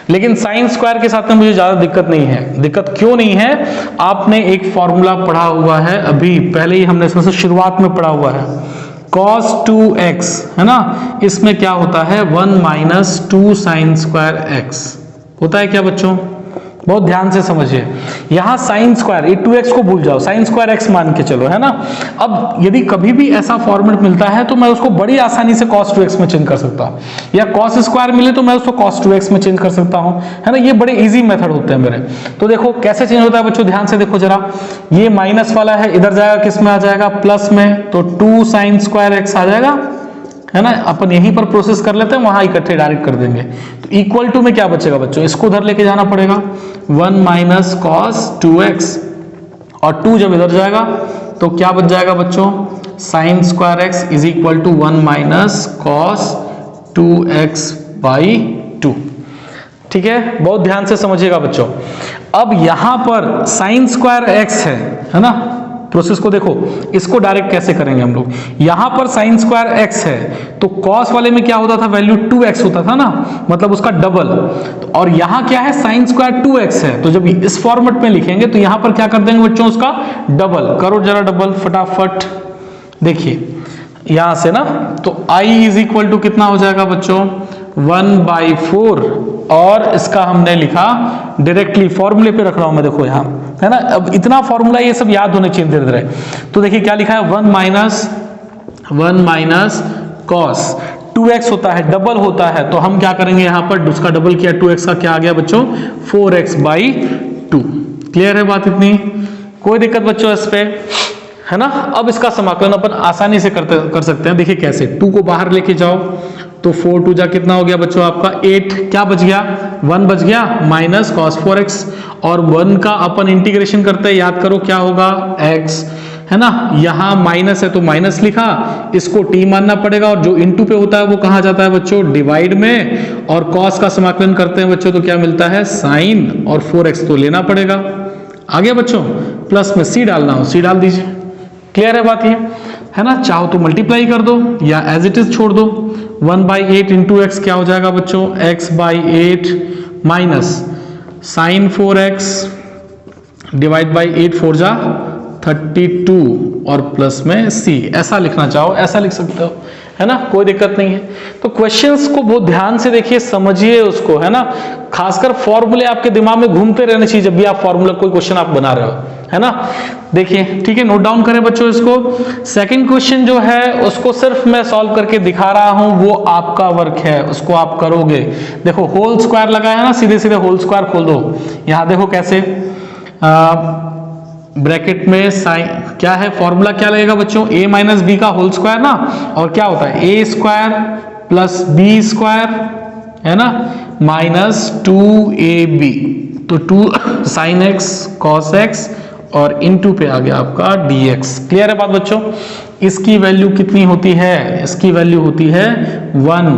[SPEAKER 1] लेकिन साइन स्क्वायर के साथ में मुझे ज्यादा दिक्कत नहीं है। दिक्कत क्यों नहीं है, आपने एक फॉर्मूला पढ़ा हुआ है, अभी पहले ही हमने इसमें से शुरुआत में पढ़ा हुआ है, cos 2x है ना, इसमें क्या होता है 1 - 2 sin स्क्वायर x होता है। क्या बच्चों, बहुत ध्यान से समझिए, यहां साइन स्क्वायर, ये 2x को भूल जाओ, साइन स्क्वायर x मान के चलो, है ना। अब यदि कभी भी ऐसा फॉर्मेट मिलता है तो मैं उसको बड़ी आसानी से cos 2x में चेंज कर सकता हूं, या cos स्क्वायर मिले तो मैं उसको cos 2x में चेंज कर सकता हूं, है ना। ये बड़े इजी मेथड होते हैं मेरे। तो देखो कैसे चेंज होता है बच्चों, ध्यान से देखो जरा, ये माइनस वाला है, इधर जाएगा किस में आ जाएगा, प्लस में, तो 2 sin स्क्वायर x आ जाएगा, है ना। अपन यहीं पर प्रोसेस कर लेते हैं, वहां इकट्ठे डायरेक्ट कर देंगे। तो इक्वल टू में क्या बचेगा बच्चों, इसको उधर लेके जाना पड़ेगा, 1 - cos 2x, और 2 जब इधर जाएगा तो क्या बच जाएगा बच्चों, sin square x is equal to 1 - cos 2x/2। ठीक है, बहुत ध्यान से समझिएगा बच्चों। अब यहां पर sin स्क्वायर x है ना, प्रोसेस को देखो, इसको डायरेक्ट कैसे करेंगे हम लोग। यहां पर sin स्क्वायर x है, तो cos वाले में क्या होता था, वैल्यू 2x होता था ना, मतलब उसका डबल। और यहां क्या है, sin स्क्वायर 2x है, तो जब इस फॉर्मेट में लिखेंगे तो यहां पर क्या कर देंगे बच्चों, उसका डबल करो जरा, डबल फटाफट। देखिए यहां से ना, तो i इज इक्वल टू कितना हो जाएगा बच्चों, 1/4, और इसका हमने लिखा डायरेक्टली, फॉर्मूले पे रख रहा हूं मैं, देखो यहां, है ना। अब इतना फॉर्मूला ये सब याद होने चाहिए धीरे धीरे। तो देखिए क्या लिखा है, 1 - cos 2x होता है, डबल होता है, तो हम क्या करेंगे, यहां पर उसका डबल किया, 2x का क्या आ गया बच्चों, 4x/2। क्लियर है बात इतनी, कोई दिक्कत बच्चों इस पे, है ना। अब इसका समाकलन अपन आसानी से कर सकते हैं। देखिए कैसे, 2 को बाहर लेके जाओ, तो 4 2 जा कितना हो गया बच्चों आपका 8, क्या बच गया 1 बच गया, माइनस cos 4x, और 1 का अपन इंटीग्रेशन करते हैं, याद करो क्या होगा x, है ना। यहां माइनस है तो माइनस लिखा, इसको t मानना पड़ेगा, और जो इनटू पे होता है वो कहा जाता है बच्चों डिवाइड में, और cos का समाकलन करते हैं बच्चों तो क्या मिलता है sin, और 4x तो लेना पड़ेगा। आगे बच्चों प्लस में c डालना हो c डाल दीजिए। क्लियर है बात ये, है ना। चाहो तो मल्टीप्लाई कर दो या एज इट इज छोड़ दो, 1/8 इंटू एक्स क्या हो जाएगा बच्चों, x/8 minus sign 4x divide by 8 4 जा 32, और प्लस में c। ऐसा लिखना चाहो ऐसा लिख सकते हो, है ना, कोई दिक्कत नहीं है। तो क्वेश्चंस को बहुत ध्यान से देखिए, समझिए उसको, है ना। खासकर फॉर्मूले आपके दिमाग में घूमते रहने चाहिए जब भी आप फॉर्मूला कोई क्वेश्चन आप बना रहे हो, है ना। देखिए ठीक है, नोट डाउन करें बच्चों इसको। सेकंड क्वेश्चन जो है उसको सिर्फ मैं सॉल्व करके दिखा रहा हूं, वो आपका वर्क है, उसको आप करोगे। देखो होल स्क्वायर लगा है ना, सीधे सीधे होल स्क्वायर खोल दो। यहां देखो कैसे, ब्रैकेट में साइन क्या है, फॉर्मूला क्या लगेगा बच्चों, a माइनस बी का होल स्क्वायर ना, और क्या होता है a square plus B square, है ना, माइनस 2ab, तो 2 साइन x cos x, और इनटू पे आ गया आपका dx। क्लियर है बात बच्चों। इसकी वैल्यू कितनी होती है, इसकी वैल्यू होती है 1,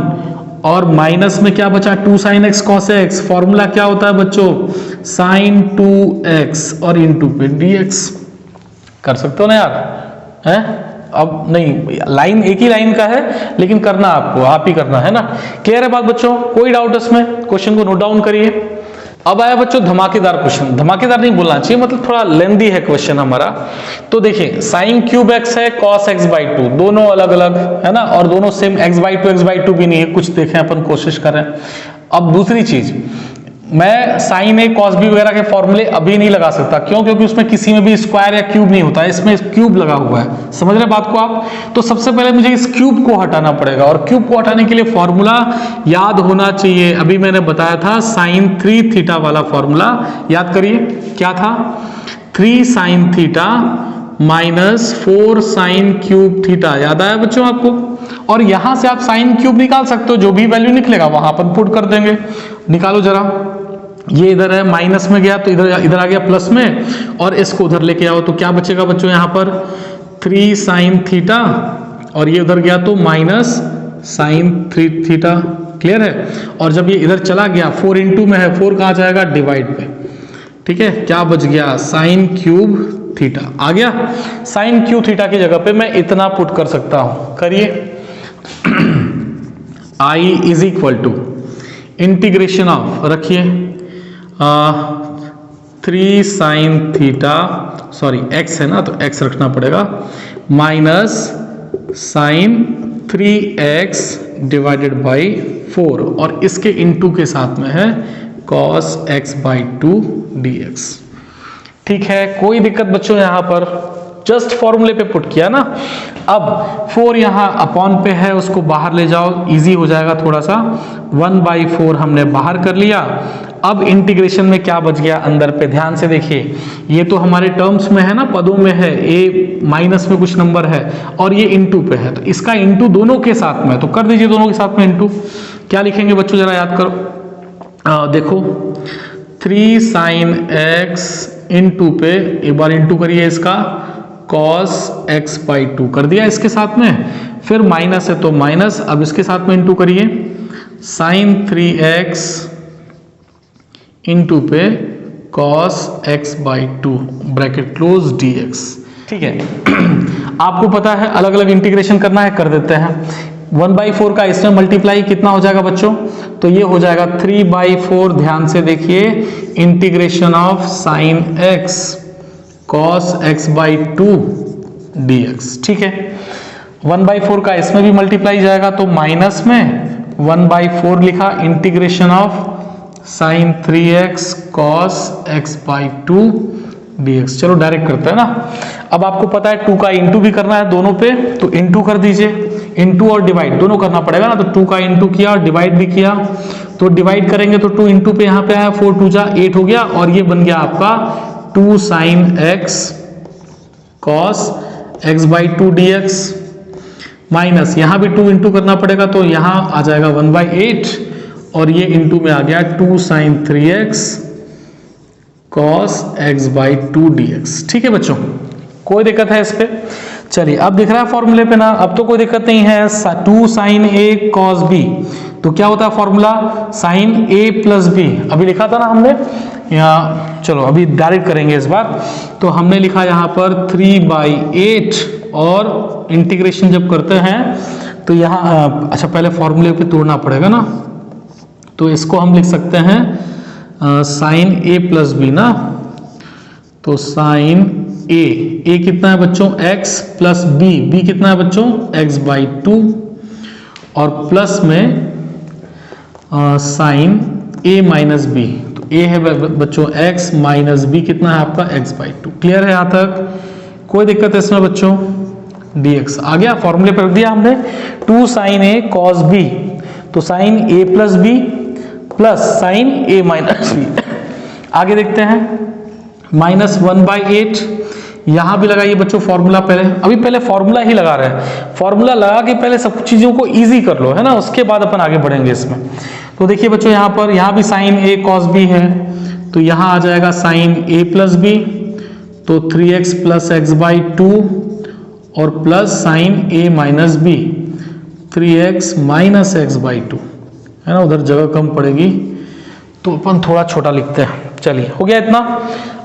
[SPEAKER 1] और माइनस में क्या बचा 2 sin x cos x, formula क्या होता है बच्चों sin 2x, और इनटू पे dx। कर सकते हो ना यार, है। अब नहीं, लाइन एक ही लाइन का है, लेकिन करना आपको, आप ही करना है ना। क्लियर है बात बच्चों? कोई डाउट इसमें? क्वेश्चन को नोट डाउन करिए। अब आया बच्चों धमाकेदार क्वेश्चन। धमाकेदार नहीं बोलना चाहिए, मतलब थोड़ा लेंदी है क्वेश्चन हमारा। तो देखिए साइन क्यूब एक्स है, कॉस एक्स बाई टू, दोनों अलग अलग है ना, और दोनों सेम एक्स बाई टू भी नहीं है, कुछ देखें अपन, कोशिश करें। अब दूसरी चीज, मैं साइन ए कॉस बी वगैरह के फॉर्मूले अभी नहीं लगा सकता, क्यों? क्योंकि उसमें किसी में भी स्क्वायर या क्यूब नहीं होता है, इसमें क्यूब लगा हुआ है। समझ रहे बात को आप? तो सबसे पहले मुझे इस क्यूब को हटाना पड़ेगा, और क्यूब को हटाने के लिए फॉर्मूला याद होना चाहिए। अभी मैंने बताया था साइन 3 थीटा वाला फॉर्मूला, याद करिए क्या था? 3 sine theta minus 4 sine cube theta. याद आया बच्चों आपको? और यहां से आप साइन क्यूब निकाल सकते हो, जो भी वैल्यू निकलेगा वहां अपन पुट कर देंगे। निकालो जरा, ये इधर है माइनस में गया तो इधर आ गया प्लस में, और इसको उधर लेके आओ तो क्या बचेगा बच्चों यहाँ पर? 3 साइन थीटा, और ये उधर गया तो माइनस साइन 3 थीटा। क्लियर है? और जब ये इधर चला गया 4 इंटू में है, 4 कहाँ जाएगा? डिवाइड पे। ठीक है, क्या बच गया? साइन क्यूब थीटा आ गया। साइन क्यूब थीटा की जगह पे मैं इतना पुट कर सकता हूं, करिए। I is equal to integration of, रखिए 3 साइन थीटा, सॉरी एक्स है ना तो एक्स रखना पड़ेगा, minus sign 3x divided by 4, और इसके इनटू के साथ में है cos x बाई 2 dx। ठीक है, कोई दिक्कत बच्चों? यहां पर जस्ट फॉर्मूले पे पुट किया ना। अब 4 यहां अपॉन पे है, उसको बाहर ले जाओ, इजी हो जाएगा थोड़ा सा। 1/4 हमने बाहर कर लिया। अब इंटीग्रेशन में क्या बच गया अंदर पे? ध्यान से देखिए, ये तो हमारे टर्म्स में है ना, पदों में है, ए माइनस में कुछ नंबर है, और ये इंटू पे है, तो इसका इंटू दोनों के साथ में, तो कर दीजिए दोनों के साथ में इंटू। क्या लिखेंगे बच्चों जरा याद करो। देखो 3 साइन एक्स इंटू पे, एक बार इंटू करिए इसका, cos x बाई 2 कर दिया इसके साथ में, फिर माइनस है तो माइनस, अब इसके साथ में इंटू करिए, साइन 3x इंटू पे cos x by 2 bracket close dx। ठीक है, आपको पता है अलग अलग इंटीग्रेशन करना है, कर देते हैं। 1/4 का इसमें मल्टीप्लाई कितना हो जाएगा बच्चों? तो ये हो जाएगा 3/4। ध्यान से देखिए, integration of sine x cos x by 2 dx। ठीक है, 1/4 का इसमें भी मल्टीप्लाई जाएगा तो माइनस में 1/4 लिखा, integration of sine 3x cos x by 2 dx। चलो डायरेक्ट करते हैं ना। अब आपको पता है 2 का इंटू भी करना है दोनों पे, तो इंटू कर दीजिए। इंटू और डिवाइड दोनों करना पड़ेगा ना, तो 2 का इंटू किया और डिवाइड भी किया, तो डिवाइड करेंगे तो 2 इंटू पे यहाँ पे आया, 4 2 जा 8 हो गया, और ये बन गया आपका 2 sine x cos x by 2 dx, minus यहाँ भी 2 इंटू करना पड़ेगा, तो यहाँ आ जाएगा 1/8, और ये इंटू में आ गया 2 sine 3x cos x by 2 dx। ठीक है बच्चों, कोई दिक्कत है इस पे? चलिए, अब दिख रहा है फॉर्मूले पे ना, अब तो कोई दिक्कत नहीं है। 2 साइन a cos b, तो क्या होता है formula? Sine a plus b, अभी लिखा था ना हमने यहाँ। चलो अभी डायरेक्ट करेंगे इस बार। तो हमने लिखा यहाँ पर 3/8, और इंटीग्रेशन जब करते हैं तो यहाँ अच्छा पहले फॉर्मूले पे तोड़ना पड़ेगा ना, तो इसको हम लिख सकते हैं साइन a प्लस बी ना, तो साइन a कितना है बच्चों? x प्लस b कितना है बच्चों? x बाई 2, और प्लस में साइन a माइनस b, तो a है बच्चों x, माइनस b कितना है आपका? x by 2। क्लियर है यहाँ तक? कोई दिक्कत है इसमें बच्चों? dx आ गया, फॉर्मूले पर रख दिया हमने। 2 साइन a cos b, तो sine a plus b plus sine a minus b। आगे देखते हैं, माइनस 1/8, यहां भी लगाइए बच्चों फॉर्मूला। पहले फॉर्मूला ही लगा रहे हैं, फॉर्मूला लगा के पहले सब चीजों को इजी कर लो, है ना, उसके बाद अपन आगे बढ़ेंगे इसमें। तो देखिए बच्चों, यहाँ भी साइन a cos b है, तो यहाँ आ जाएगा साइन a प्लस b, तो 3x प्लस x बाई 2, और plus sine a minus b, 3x minus x by 2, है ना, उधर जगह कम पड़ेगी तो अपन थोड़ा छोटा लिखते हैं। चलिए, हो गया इतना।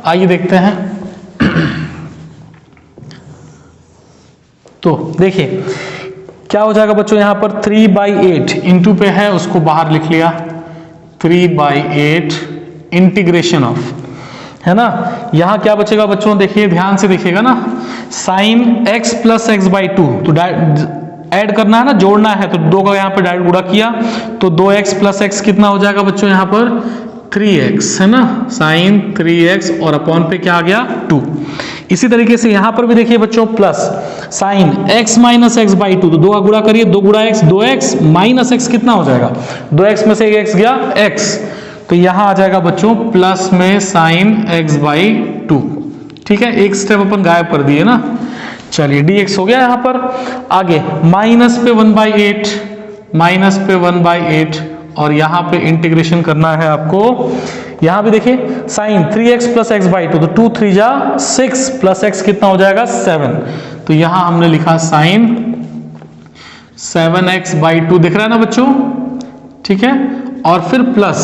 [SPEAKER 1] आइए देखते हैं। तो देखिए क्या हो जाएगा बच्चों, यहाँ पर 3/8 इंटू पे है उसको बाहर लिख लिया, 3/8 इंटीग्रेशन ऑफ, है ना। यहाँ क्या बचेगा बच्चों, देखिए ध्यान से देखिएगा ना, sine x plus x by two, तो ऐड करना है ना, जोड़ना है, तो 2 का यहाँ पर डायरेक्ट गुणा किया तो 2x प्लस एक्स कितना हो जाएगा बच्चों, यहाँ पर 3x, है ना, साइन 3x और अपॉन पे क्या आ गया 2। इसी तरीके से यहां पर भी देखिए बच्चों, plus sign x minus x by two, तो 2 का गुणा करिए, 2 गुणा x, 2x माइनस एक्स कितना हो जाएगा, 2x में से एक x गया x, तो यहां आ जाएगा बच्चों प्लस में साइन x बाई टू। ठीक है, एक स्टेप अपन गायब कर दिए ना। चलिए dx हो गया यहां पर। आगे माइनस पे 1/8, माइनस पे 1/8 और यहां पे इंटीग्रेशन करना है आपको। यहां भी देखिए sine 3x plus x by two, तो 2 3 जा 6 प्लस एक्स कितना हो जाएगा 7, तो यहां हमने लिखा साइन 7x बाई टू, दिख रहा है ना बच्चों। ठीक है, और फिर plus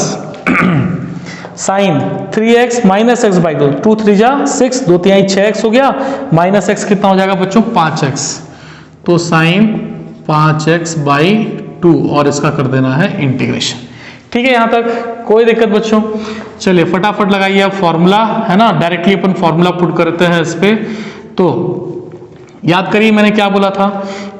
[SPEAKER 1] sign 3x minus x by to, 2 3 जा 6, 2 3 6x हो गया, माइनस एक्स कितना हो जाएगा बच्चों 5x, तो साइन 5x बाई टू और इसका कर देना है इंटीग्रेशन। ठीक है, यहां तक कोई दिक्कत बच्चों। चलिए फटाफट लगाइए अब फॉर्मूला, है ना, डायरेक्टली अपन फॉर्मूला पुट करते हैं इस पे। तो याद करिए मैंने क्या बोला था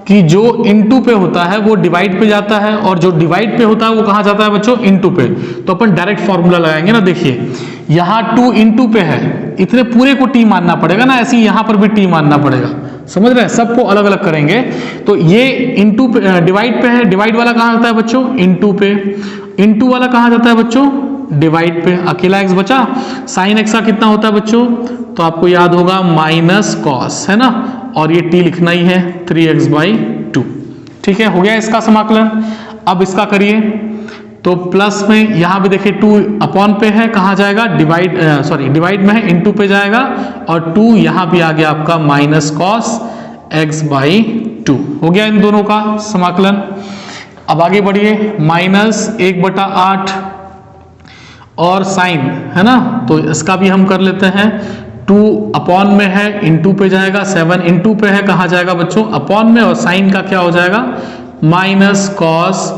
[SPEAKER 1] कि जो इनटू पे होता है वो डिवाइड पे जाता है, और जो डिवाइड पे होता है वो कहां जाता है बच्चों, इनटू पे। तो अपन डायरेक्ट फॉर्मूला लगाएंगे ना। देखिए यहां 2 इनटू पे है, इतने पूरे को टी मानना पड़ेगा ना, ऐसे ही यहां पर भी टी मानना पड़ेगा, समझ रहे हैं, सबको अलग अलग करेंगे। तो ये इनटू पे डिवाइड पे है, डिवाइड वाला कहां जाता है बच्चों, इनटू पे, इनटू वाला कहां जाता है बच्चों, डिवाइड पे। अकेला x बचा, साइन x का कितना होता है बच्चों, तो आपको याद होगा माइनस कॉस, है ना, और ये t लिखना ही है 3x बाई टू। ठीक है, हो गया इसका समाकलन। अब इसका करिए, तो प्लस में यहां भी देखिए 2 अपॉन पे है, कहां जाएगा, डिवाइड डिवाइड में है, इनटू पे जाएगा, और 2 यहां भी आ गया आपका minus cos x by two. हो गया इन दोनों का समाकलन। अब आगे बढ़िए, माइनस 1/8 और साइन, है ना, तो इसका भी हम कर लेते हैं। 2 अपॉन में है, इनटू पे जाएगा, 7 इनटू पे है, कहां जाएगा बच्चों, अपॉन में, और साइन का क्या हो जाएगा, माइनस कॉस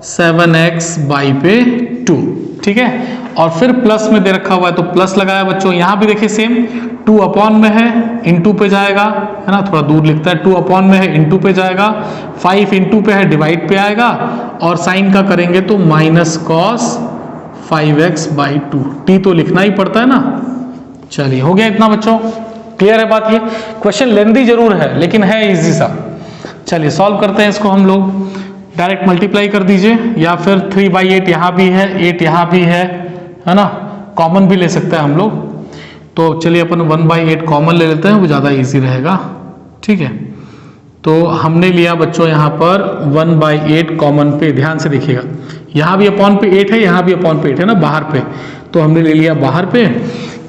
[SPEAKER 1] 7x बाई पे 2। ठीक है, और फिर प्लस में दे रखा हुआ है तो प्लस लगाया बच्चों। यहां भी देखिए सेम, 2 अपॉन में है, इनटू पे जाएगा, है ना, थोड़ा दूर लिखता है, 2 अपॉन में है, इनटू पे जाएगा, 5 इनटू पे है, डिवाइड पे आएगा, और साइन का करेंगे तो minus cos 5x by two. T तो लिखना ही पड़ता है ना। चलिए हो गया इतना बच्चों, क्लियर है बात। ये क्वेश्चन लेंथी जरूर है लेकिन है इजी सा। चलिए सॉल्व करते हैं इसको हम लोग। डायरेक्ट मल्टीप्लाई कर दीजिए, या फिर 3/8 यहाँ भी है, 8 यहाँ भी है ना, कॉमन भी ले सकते हैं हम लोग। तो चलिए अपन 1/8 कॉमन ले लेते हैं, वो ज़्यादा इजी रहेगा। ठीक है, तो हमने लिया बच्चों यहाँ पर 1/8 कॉमन पे, ध्यान से देखिएगा, यहाँ भी अपॉन पे 8 है, यहाँ भी अपॉन पे 8 है ना, बाहर पे, तो हमने ले लिया बाहर पे।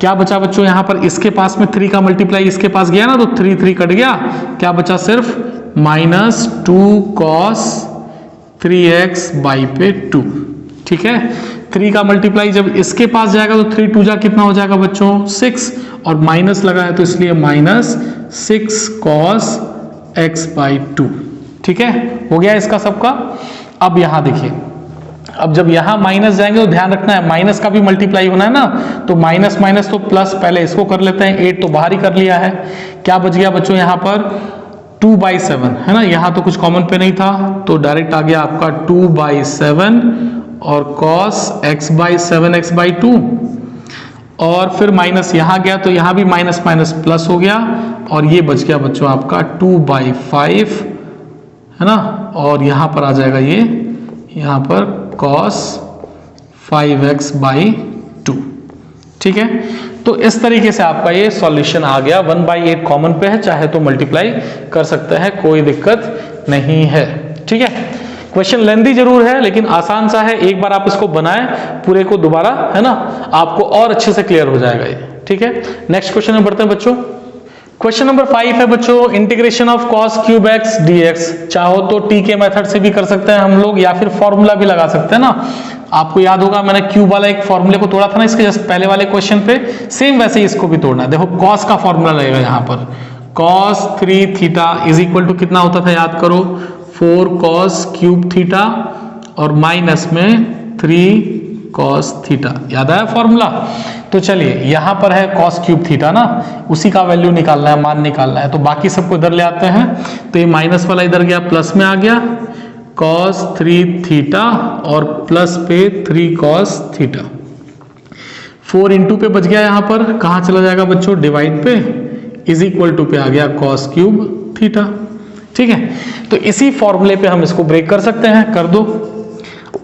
[SPEAKER 1] क्या बचा बच्चों यहाँ पर, इसके पास में 3 का मल्टीप्लाई इसके पास गया ना, तो 3 3 कट गया, क्या बचा सिर्फ माइनस 2 कॉस 3x बाई पे 2। ठीक है, 3 का मल्टीप्लाई जब इसके पास जाएगा तो 3 2 जा कितना हो जाएगा बच्चों 6, और माइनस लगा है तो इसलिए माइनस 6 कॉस x बाई 2। ठीक है, हो गया इसका सबका। अब यहां देखिए, अब जब यहां माइनस जाएंगे तो ध्यान रखना है माइनस का भी मल्टीप्लाई होना है ना, तो माइनस माइनस तो प्लस, पहले इसको कर लेते हैं, 8 तो बाहर ही कर लिया है। क्या बच गया बच्चों यहाँ पर 2/7, है ना, यहाँ तो कुछ कॉमन पे नहीं था, तो डायरेक्ट आ गया आपका 2/7 और cos x by 7x by 2, और फिर माइनस यहाँ गया तो यहाँ भी माइनस माइनस प्लस हो गया, और ये बच गया बच्चों आपका 2/5, है ना, और यहाँ पर आ जाएगा ये, यहाँ पर cos 5x बाई 2। ठीक है, तो इस तरीके से आपका ये सॉल्यूशन आ गया। 1/8 कॉमन पे है, चाहे तो मल्टीप्लाई कर सकते हैं, कोई दिक्कत नहीं है। ठीक है, क्वेश्चन लेंथी जरूर है लेकिन आसान सा है, एक बार आप इसको बनाएं पूरे को दोबारा, है ना, आपको और अच्छे से क्लियर हो जाएगा ये। ठीक है, नेक्स्ट क्वेश्चन में बढ़ते हैं बच्चों। क्वेश्चन नंबर 5 है बच्चों, integration of cos cube x dx। चाहो तो टी के मेथड से भी कर सकते हैं हम लोग, या फिर फॉर्मूला भी लगा सकते हैं ना। आपको याद होगा मैंने क्यूब वाला एक फॉर्मूले को तोड़ा था ना इसके जस्ट पहले वाले क्वेश्चन पे, सेम वैसे ही इसको भी तोड़ना है। देखो cos का फॉर्मूला लगेगा यहाँ पर cos 3 theta is equal to कितना होता था याद करो, 4 cos क्यूब थीटा और माइनस में 3 cos थीटा। याद आया फॉर्मूला? तो चलिए यहां पर है cos क्यूब थीटा ना, उसी का वैल्यू निकालना है, मान निकालना है, तो बाकी सबको इधर ले आते हैं। तो ये माइनस वाला इधर गया, प्लस में आ गया cos 3 थीटा और प्लस पे 3 cos थीटा। 4 इंटू पे बच गया, यहां पर कहां चला जाएगा बच्चों, डिवाइड पे, इज इक्वल टू पे आ गया cos क्यूब थीटा। ठीक है, तो इसी फॉर्मूले पे हम इसको ब्रेक कर सकते हैं, कर दो।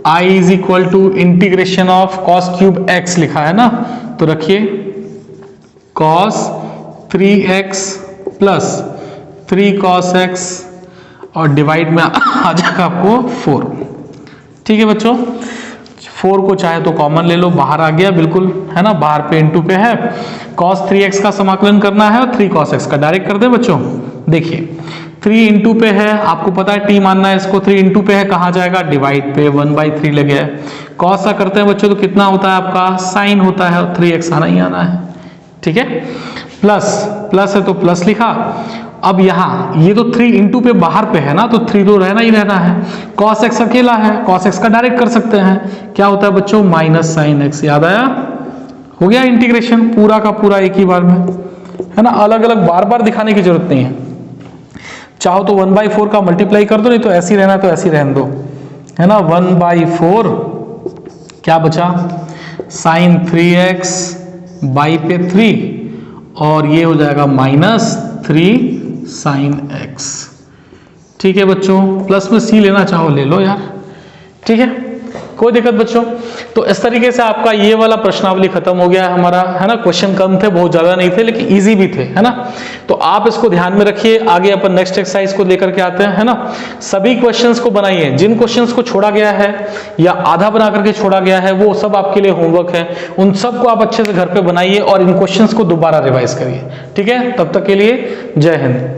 [SPEAKER 1] I is equal to integration of cos cube x लिखा है ना, तो रखिए cos 3x plus 3 cos x और डिवाइड में आ जाएगा आपको 4। ठीक है बच्चों, 4 को चाहे तो कॉमन ले लो, बाहर आ गया बिल्कुल, है ना, बाहर पे इंटू पे है। cos 3x का समाकलन करना है और 3 cos x का डायरेक्ट कर दे बच्चों। देखिए 3 इंटू पे है, आपको पता है t मानना है इसको, 3 इंटू पे है, कहाँ जाएगा, डिवाइड पे, 1/3 लगे है। cos का करते हैं बच्चों तो कितना होता है आपका, साइन होता है, और 3x आना ही आना है। ठीक है, प्लस है तो प्लस लिखा। अब यहाँ ये तो 3 इंटू पे बाहर पे है ना, तो 3 तो रहना ही रहना है। cos x अकेला है, cos x का डायरेक्ट कर सकते हैं, क्या होता है बच्चों, माइनस साइन x। याद आया? हो गया इंटीग्रेशन पूरा का पूरा एक ही बार में, है ना, अलग अलग बार बार दिखाने की जरूरत नहीं है। चाहो तो 1/4 का मल्टीप्लाई कर दो, नहीं तो ऐसे ही रहना तो ऐसे ही रहने दो, है ना। 1/4 क्या बचा, साइन 3x बाई पे 3 और ये हो जाएगा माइनस 3 साइन x। ठीक है बच्चों, प्लस में c लेना चाहो ले लो यार, ठीक है, कोई दिक्कत बच्चों। तो इस तरीके से आपका ये वाला प्रश्नावली खत्म हो गया है हमारा, है ना। क्वेश्चन कम थे, बहुत ज्यादा नहीं थे, लेकिन इजी भी थे, है ना। तो आप इसको ध्यान में रखिए, आगे अपन नेक्स्ट एक्सरसाइज को लेकर के आते हैं, है ना। सभी क्वेश्चंस को बनाइए, जिन क्वेश्चंस को छोड़ा गया है या आधा बना करके छोड़ा गया है वो सब आपके लिए होमवर्क है, उन सबको आप अच्छे से घर पे बनाइए और इन क्वेश्चंस को दोबारा रिवाइज करिए। ठीक है, तब तक के लिए जय हिंद।